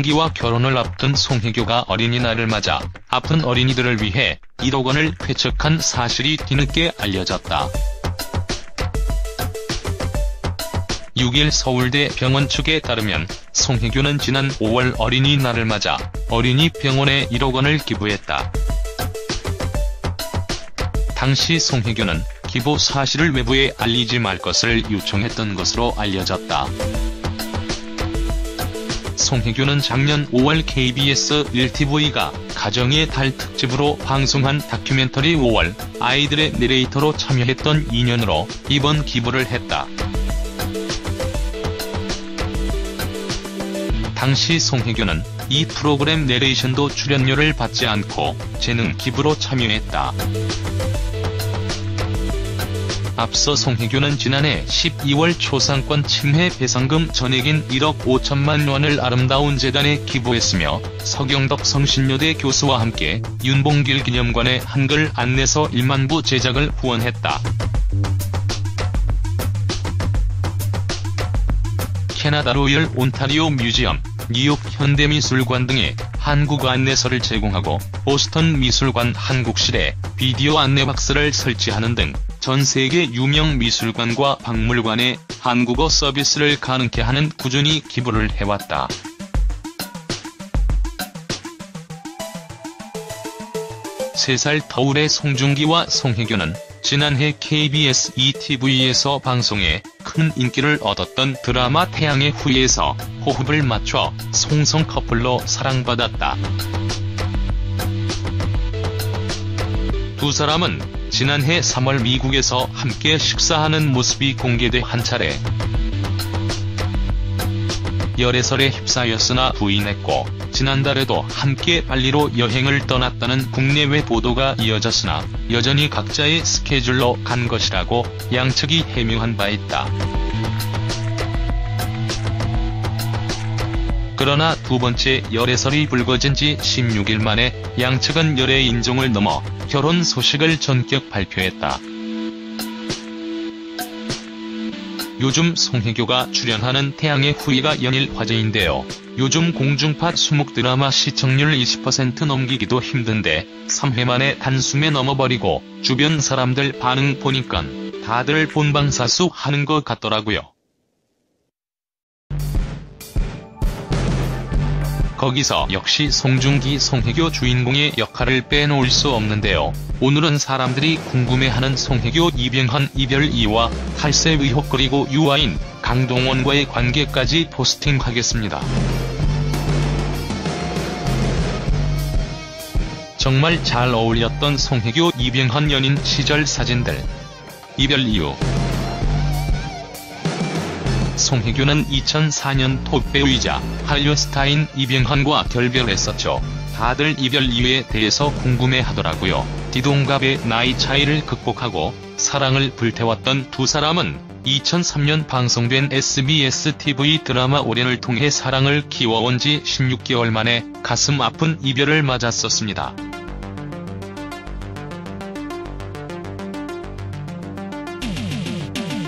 기와 결혼을 앞둔 송혜교가 어린이날을 맞아 아픈 어린이들을 위해 1억 원을 퇴책한 사실이 뒤늦게 알려졌다. 6일 서울대 병원 측에 따르면 송혜교는 지난 5월 어린이날을 맞아 어린이병원에 1억 원을 기부했다. 당시 송혜교는 기부 사실을 외부에 알리지 말 것을 요청했던 것으로 알려졌다. 송혜교는 작년 5월 KBS 1TV가 가정의 달 특집으로 방송한 다큐멘터리 5월 아이들의 내레이터로 참여했던 인연으로 이번 기부를 했다. 당시 송혜교는 이 프로그램 내레이션도 출연료를 받지 않고 재능 기부로 참여했다. 앞서 송혜교는 지난해 12월 초상권 침해 배상금 전액인 1억 5천만 원을 아름다운 재단에 기부했으며 서경덕 성신여대 교수와 함께 윤봉길 기념관에 한글 안내서 1만 부 제작을 후원했다. 캐나다 로열 온타리오 뮤지엄, 뉴욕 현대미술관 등의 한국 안내서를 제공하고 보스턴 미술관 한국실에 비디오 안내박스를 설치하는 등 전 세계 유명 미술관과 박물관에 한국어 서비스를 가능케 하는 꾸준히 기부를 해왔다. 세 살 터울의 송중기와 송혜교는 지난해 KBS 2TV에서 방송해 큰 인기를 얻었던 드라마 태양의 후예에서 호흡을 맞춰 송송 커플로 사랑받았다. 두 사람은 지난해 3월 미국에서 함께 식사하는 모습이 공개돼 한 차례 열애설에 휩싸였으나 부인했고 지난달에도 함께 발리로 여행을 떠났다는 국내외 보도가 이어졌으나 여전히 각자의 스케줄로 간 것이라고 양측이 해명한 바 있다. 그러나 두 번째 열애설이 불거진 지 16일 만에 양측은 열애 인정을 넘어 결혼 소식을 전격 발표했다. 요즘 송혜교가 출연하는 태양의 후예가 연일 화제인데요. 요즘 공중파 수목 드라마 시청률 20% 넘기기도 힘든데 3회 만에 단숨에 넘어버리고 주변 사람들 반응 보니깐 다들 본방사수 하는 것 같더라고요. 거기서 역시 송중기, 송혜교 주인공의 역할을 빼놓을 수 없는데요. 오늘은 사람들이 궁금해하는 송혜교 이병헌 이별 이유와 탈세 의혹 그리고 유아인 강동원과의 관계까지 포스팅하겠습니다. 정말 잘 어울렸던 송혜교 이병헌 연인 시절 사진들. 이별 이유. 송혜교는 2004년 톱배우이자 한류 스타인 이병헌과 결별했었죠. 다들 이별 이유에 대해서 궁금해하더라고요. 띠동갑의 나이 차이를 극복하고 사랑을 불태웠던 두 사람은 2003년 방송된 SBS TV 드라마 오랜을 통해 사랑을 키워온 지 16개월 만에 가슴 아픈 이별을 맞았었습니다.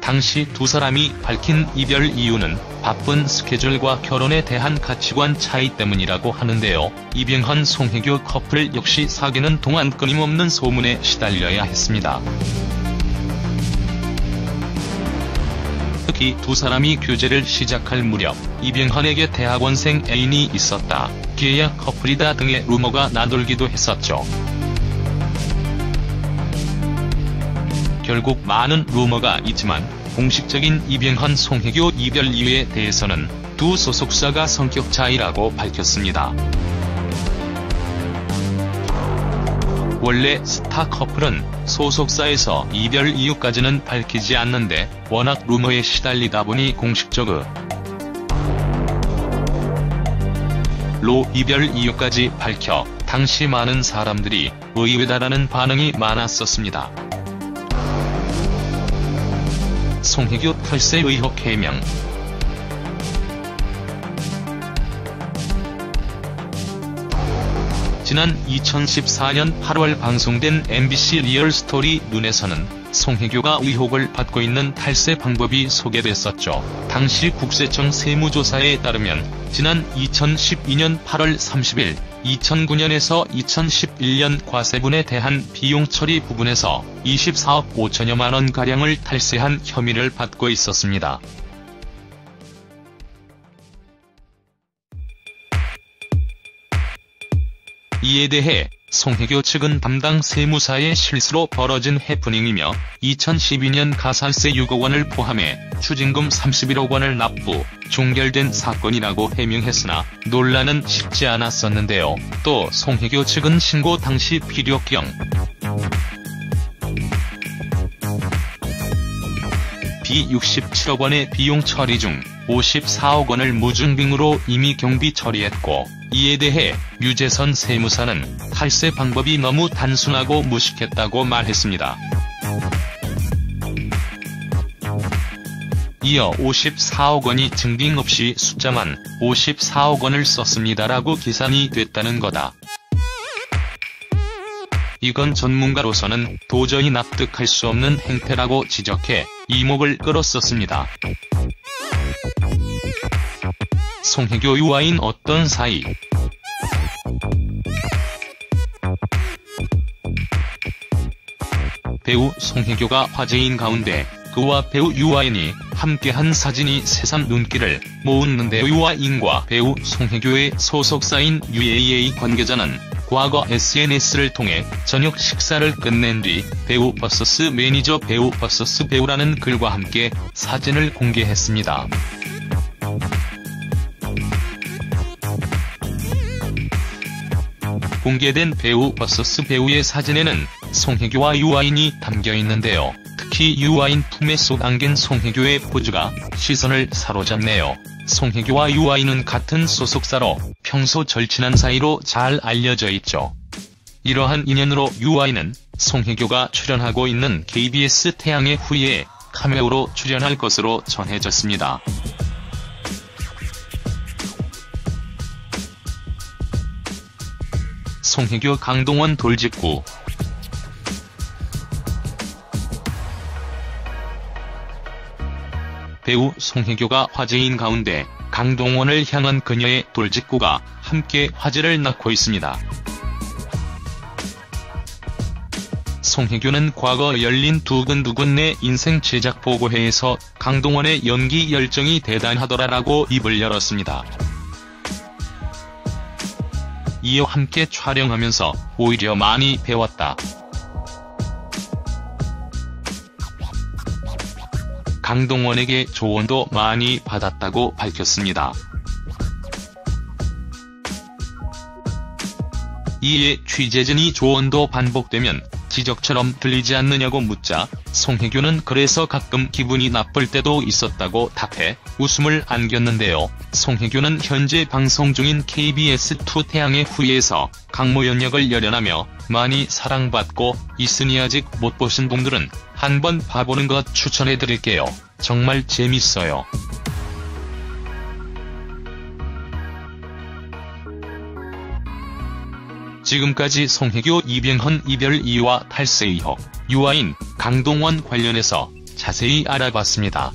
당시 두 사람이 밝힌 이별 이유는 바쁜 스케줄과 결혼에 대한 가치관 차이 때문이라고 하는데요. 이병헌 송혜교 커플 역시 사귀는 동안 끊임없는 소문에 시달려야 했습니다. 특히 두 사람이 교제를 시작할 무렵 이병헌에게 대학원생 애인이 있었다, 계약 커플이다 등의 루머가 나돌기도 했었죠. 결국 많은 루머가 있지만 공식적인 이병헌 송혜교 이별 이유에 대해서는 두 소속사가 성격 차이라고 밝혔습니다. 원래 스타 커플은 소속사에서 이별 이유까지는 밝히지 않는데 워낙 루머에 시달리다 보니 공식적으로 이별 이유까지 밝혀 당시 많은 사람들이 의외다라는 반응이 많았었습니다. 송혜교 탈세 의혹 해명. 지난 2014년 8월 방송된 MBC 리얼스토리 눈에서는 송혜교가 의혹을 받고 있는 탈세 방법이 소개됐었죠. 당시 국세청 세무조사에 따르면 지난 2012년 8월 30일 2009년에서 2011년 과세분에 대한 비용 처리 부분에서 24억 5천여만 원가량을 탈세한 혐의를 받고 있었습니다. 이에 대해 송혜교 측은 담당 세무사의 실수로 벌어진 해프닝이며 2012년 가산세 6억 원을 포함해 추징금 31억 원을 납부, 종결된 사건이라고 해명했으나 논란은 식지 않았었는데요. 또 송혜교 측은 신고 당시 필요경 비 67억 원의 비용 처리 중 54억 원을 무증빙으로 이미 경비 처리했고, 이에 대해 유재선 세무사는 탈세 방법이 너무 단순하고 무식했다고 말했습니다. 이어 54억 원이 증빙 없이 숫자만 54억 원을 썼습니다라고 계산이 됐다는 거다. 이건 전문가로서는 도저히 납득할 수 없는 행태라고 지적해 이목을 끌었었습니다. 송혜교 유아인 어떤 사이? 배우 송혜교가 화제인 가운데 그와 배우 유아인이 함께한 사진이 새삼 눈길을 모으는데, 유아인과 배우 송혜교의 소속사인 UAA 관계자는 과거 SNS를 통해 저녁 식사를 끝낸 뒤 배우 vs 매니저, 배우 vs 배우라는 글과 함께 사진을 공개했습니다. 공개된 배우 vs 배우의 사진에는 송혜교와 유아인이 담겨있는데요. 특히 유아인 품에 쏙 안긴 송혜교의 포즈가 시선을 사로잡네요. 송혜교와 유아인은 같은 소속사로 평소 절친한 사이로 잘 알려져 있죠. 이러한 인연으로 유아인은 송혜교가 출연하고 있는 KBS 태양의 후예에 카메오로 출연할 것으로 전해졌습니다. 송혜교 강동원 돌직구. 배우 송혜교가 화제인 가운데 강동원을 향한 그녀의 돌직구가 함께 화제를 낳고 있습니다. 송혜교는 과거 열린 두근두근 내 인생 제작 보고회에서 강동원의 연기 열정이 대단하더라라고 입을 열었습니다. 이어 함께 촬영하면서 오히려 많이 배웠다. 강동원에게 조언도 많이 받았다고 밝혔습니다. 이에 취재진이 조언도 반복되면 지적처럼 들리지 않느냐고 묻자 송혜교는 그래서 가끔 기분이 나쁠 때도 있었다고 답해 웃음을 안겼는데요. 송혜교는 현재 방송 중인 KBS2 태양의 후예에서 강모연 역을 열연하며 많이 사랑받고 있으니 아직 못 보신 분들은 한번 봐보는 것 추천해드릴게요. 정말 재밌어요. 지금까지 송혜교, 이병헌 이별 이유와 탈세 의혹, 유아인, 강동원 관련해서 자세히 알아봤습니다.